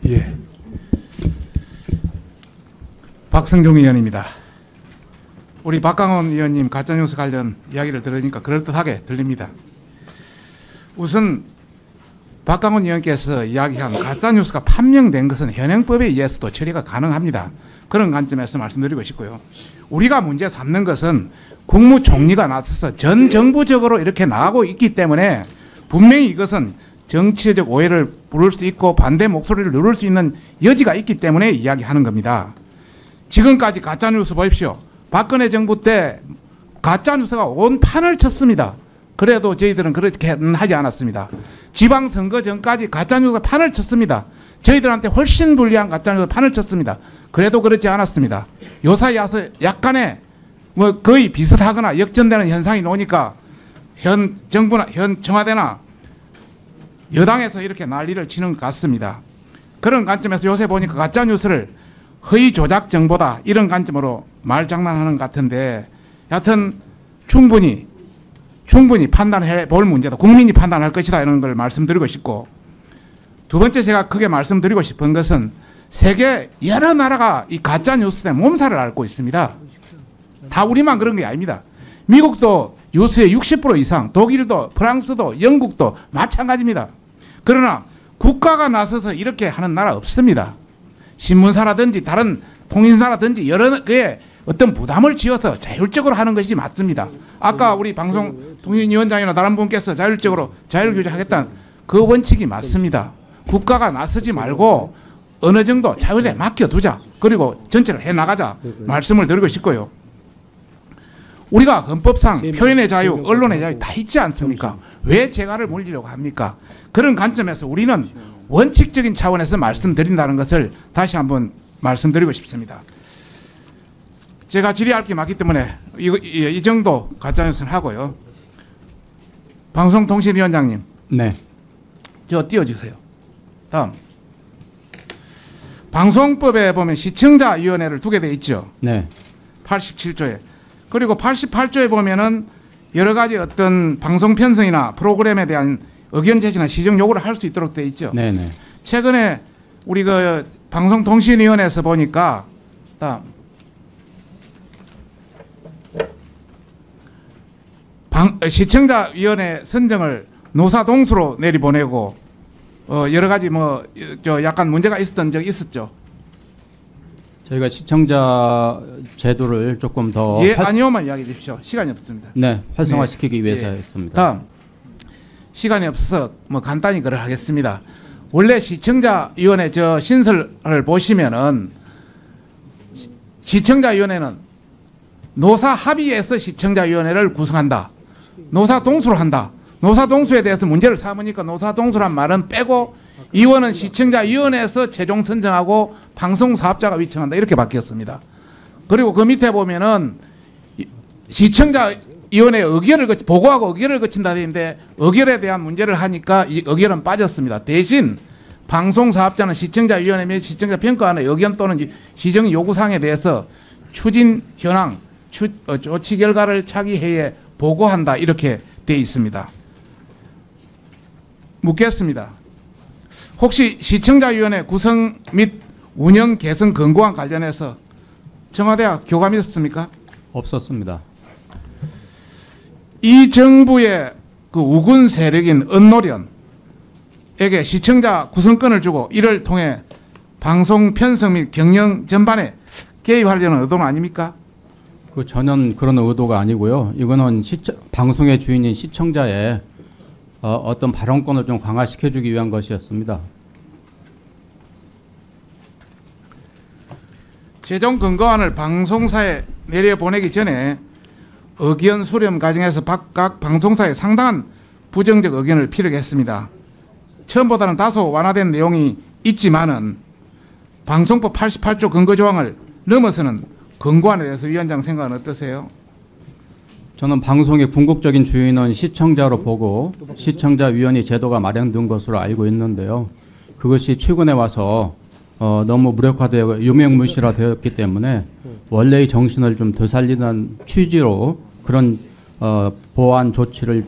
예. 박성중 의원입니다. 우리 박강원 의원님 가짜뉴스 관련 이야기를 들으니까 그럴듯하게 들립니다. 우선 박강원 의원께서 이야기한 가짜뉴스가 판명된 것은 현행법에 의해서도 처리가 가능합니다. 그런 관점에서 말씀드리고 싶고요. 우리가 문제 삼는 것은 국무총리가 나서서 전 정부적으로 이렇게 나가고 있기 때문에 분명히 이것은 정치적 오해를 부를 수 있고 반대 목소리를 누를 수 있는 여지가 있기 때문에 이야기하는 겁니다. 지금까지 가짜뉴스 보십시오. 박근혜 정부 때 가짜뉴스가 온 판을 쳤습니다. 그래도 저희들은 그렇게 하지 않았습니다. 지방선거 전까지 가짜뉴스가 판을 쳤습니다. 저희들한테 훨씬 불리한 가짜뉴스 판을 쳤습니다. 그래도 그렇지 않았습니다. 요사이 와서 약간의 뭐 거의 비슷하거나 역전되는 현상이 나오니까 현 정부나 현 청와대나 여당에서 이렇게 난리를 치는 것 같습니다. 그런 관점에서 요새 보니까 가짜뉴스를 허위 조작 정보다 이런 관점으로 말장난하는 것 같은데 여하튼 충분히 판단해 볼 문제다. 국민이 판단할 것이다 이런 걸 말씀드리고 싶고, 두 번째 제가 크게 말씀드리고 싶은 것은 세계 여러 나라가 이 가짜뉴스 때문에 몸살을 앓고 있습니다. 다 우리만 그런 게 아닙니다. 미국도 뉴스의 60% 이상, 독일도, 프랑스도, 영국도 마찬가지입니다. 그러나 국가가 나서서 이렇게 하는 나라 없습니다. 신문사라든지 다른 통신사라든지 여러 개의 어떤 부담을 지어서 자율적으로 하는 것이 맞습니다. 아까 우리 방송통신위원장이나 다른 분께서 자율적으로 자율규제하겠다는 그 원칙이 맞습니다. 국가가 나서지 말고 어느 정도 자율에 맡겨두자. 그리고 전체를 해나가자 말씀을 드리고 싶고요. 우리가 헌법상 표현의 자유, 언론의 자유 다 있지 않습니까? 왜 재갈을 물리려고 합니까? 그런 관점에서 우리는 원칙적인 차원에서 말씀드린다는 것을 다시 한번 말씀드리고 싶습니다. 제가 질의할 게 많기 때문에 이 정도 가짜뉴스는 하고요. 방송통신위원장님. 네. 저 띄워주세요. 다음. 방송법에 보면 시청자위원회를 두게 돼 있죠. 네. 87조에. 그리고 88조에 보면은 여러 가지 어떤 방송 편성이나 프로그램에 대한 의견 제시나 시정 요구를 할 수 있도록 돼 있죠. 네네. 최근에 우리 그 방송통신위원회에서 보니까 시청자위원회 선정을 노사동수로 내리보내고 여러 가지 뭐 저 약간 문제가 있었던 적이 있었죠. 저희가 시청자 제도를 조금 더 아니오만 이야기해 주십시오. 시간이 없습니다. 네, 활성화시키기 위해서 했습니다. 다음. 시간이 없어서 뭐 간단히 그걸 하겠습니다. 원래 시청자위원회 저 신설을 보시면은 시청자위원회는 노사 합의해서 시청자위원회를 구성한다. 노사 동수로 한다. 노사 동수에 대해서 문제를 삼으니까 노사 동수란 말은 빼고 위원은 시청자위원회에서 최종 선정하고 방송사업자가 위청한다. 이렇게 바뀌었습니다. 그리고 그 밑에 보면은 시청자위원회 의결을 보고하고 의결을 거친다 되는데 의결에 대한 문제를 하니까 이 의결은 빠졌습니다. 대신 방송사업자는 시청자위원회 및 시청자평가원의 의견 또는 시정 요구사항에 대해서 추진 현황, 조치 결과를 차기 회의에 보고한다. 이렇게 되어 있습니다. 묻겠습니다. 혹시 시청자위원회 구성 및 운영 개선 권고안 관련해서 청와대와 교감이 있었습니까? 없었습니다. 이 정부의 그 우군 세력인 언노련에게 시청자 구성권을 주고 이를 통해 방송 편성 및 경영 전반에 개입하려는 의도는 아닙니까? 그 전혀 그런 의도가 아니고요. 이거는 방송의 주인인 시청자의 어떤 발언권을 좀 강화시켜주기 위한 것이었습니다. 최종 권고안을 방송사에 내려보내기 전에 의견 수렴 과정에서 각 방송사에 상당한 부정적 의견을 피력했습니다. 처음보다는 다소 완화된 내용이 있지만은 방송법 88조 근거조항을 넘어서는 권고안에 대해서 위원장 생각은 어떠세요? 저는 방송의 궁극적인 주인은 시청자로 보고 시청자위원회 제도가 마련된 것으로 알고 있는데요. 그것이 최근에 와서 너무 무력화되고 유명무실화되었기 때문에 원래의 정신을 좀 되살리는 취지로 그런 보완 조치를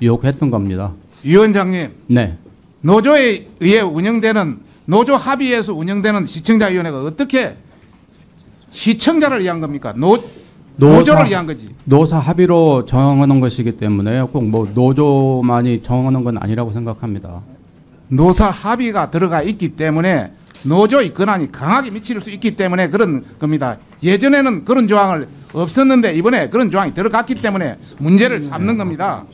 요구했던 겁니다. 위원장님. 네. 노조에 의해 운영되는 노조 합의에서 운영되는 시청자위원회가 어떻게 시청자를 위한 겁니까? 노조를 위한 거지. 노사 합의로 정하는 것이기 때문에 꼭 뭐 노조만이 정하는 건 아니라고 생각합니다. 노사 합의가 들어가 있기 때문에 노조의 권한이 강하게 미칠 수 있기 때문에 그런 겁니다. 예전에는 그런 조항을 없었는데 이번에 그런 조항이 들어갔기 때문에 문제를 삼는 겁니다.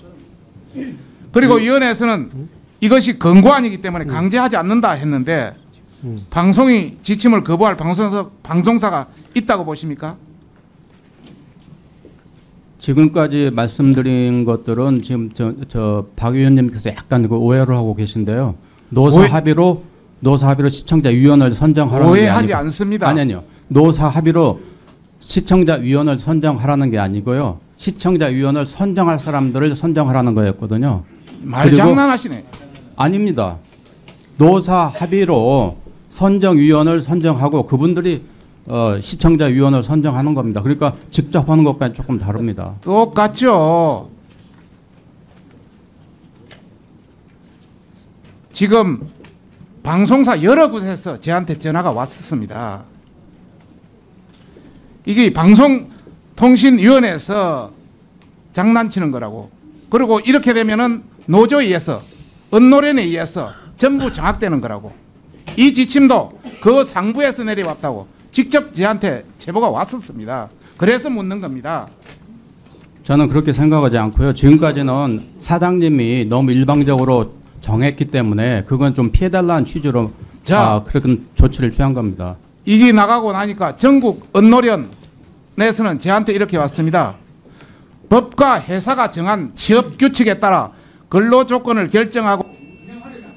그리고 위원회에서는 이것이 권고안이기 때문에 강제하지 않는다 했는데 방송이 지침을 거부할 방송사가 있다고 보십니까? 지금까지 말씀드린 것들은 지금 박 의원님께서 약간 그 오해를 하고 계신데요. 노사 합의로 시청자 위원을 선정하라는 게 오해하지 아니고, 않습니다. 아니요. 노사 합의로 시청자 위원을 선정하라는 게 아니고요. 시청자 위원을 선정할 사람들을 선정하라는 거였거든요. 말장난하시네. 아닙니다. 노사 합의로 선정위원을 선정하고 그분들이 시청자위원을 선정하는 겁니다. 그러니까 직접 하는 것과는 조금 다릅니다. 똑같죠. 지금 방송사 여러 곳에서 저한테 전화가 왔었습니다. 이게 방송통신위원회에서 장난치는 거라고. 그리고 이렇게 되면은 노조에 의해서 언노련에 의해서 전부 장악되는 거라고. 이 지침도 그 상부에서 내려왔다고 직접 저한테 제보가 왔었습니다. 그래서 묻는 겁니다. 저는 그렇게 생각하지 않고요. 지금까지는 사장님이 너무 일방적으로 정했기 때문에 그건 좀 피해달라는 취지로 그런 조치를 취한 겁니다. 이게 나가고 나니까 전국 언노련에서는 저한테 이렇게 왔습니다. 법과 회사가 정한 취업 규칙에 따라 근로 조건을 결정하고 운영하려면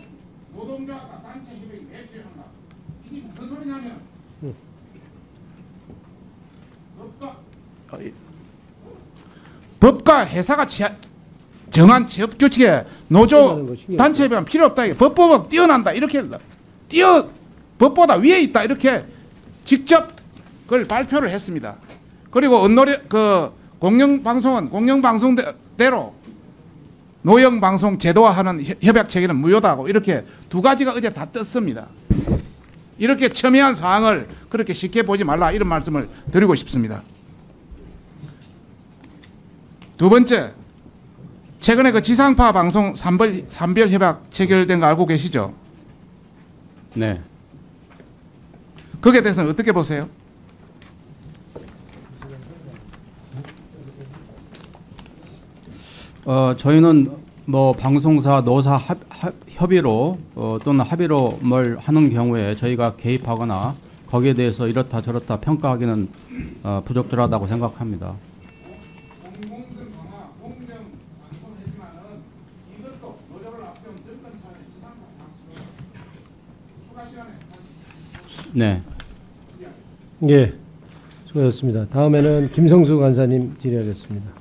노동조합과 단체 협의가 왜 필요한가? 이게 무슨 소리냐면 법과 회사가 정한 취업 규칙에 노조 단체 협의는 필요 없다. 법보다 뛰어난다. 이렇게 법보다 위에 있다. 이렇게 직접 그걸 발표를 했습니다. 그리고 공영방송은 공영방송대로 노영방송 제도화하는 협약 체계는 무효다 하고 이렇게 두 가지가 어제 다 떴습니다. 이렇게 첨예한 사항을 그렇게 쉽게 보지 말라 이런 말씀을 드리고 싶습니다. 두 번째, 최근에 그 지상파 방송 산별 협약 체결된 거 알고 계시죠? 네. 거기에 대해서는 어떻게 보세요? 저희는 뭐 방송사 노사 협의로 또는 합의로 뭘 하는 경우에 저희가 개입하거나 거기에 대해서 이렇다 저렇다 평가하기는 부적절하다고 생각합니다. 공공성 강화, 공정 방송했지만은 이것도 노조를 앞세운 정권사회 지상파 방송 추가 시간에 네. 예, 수고하셨습니다. 다음에는 김성수 간사님 질의하겠습니다.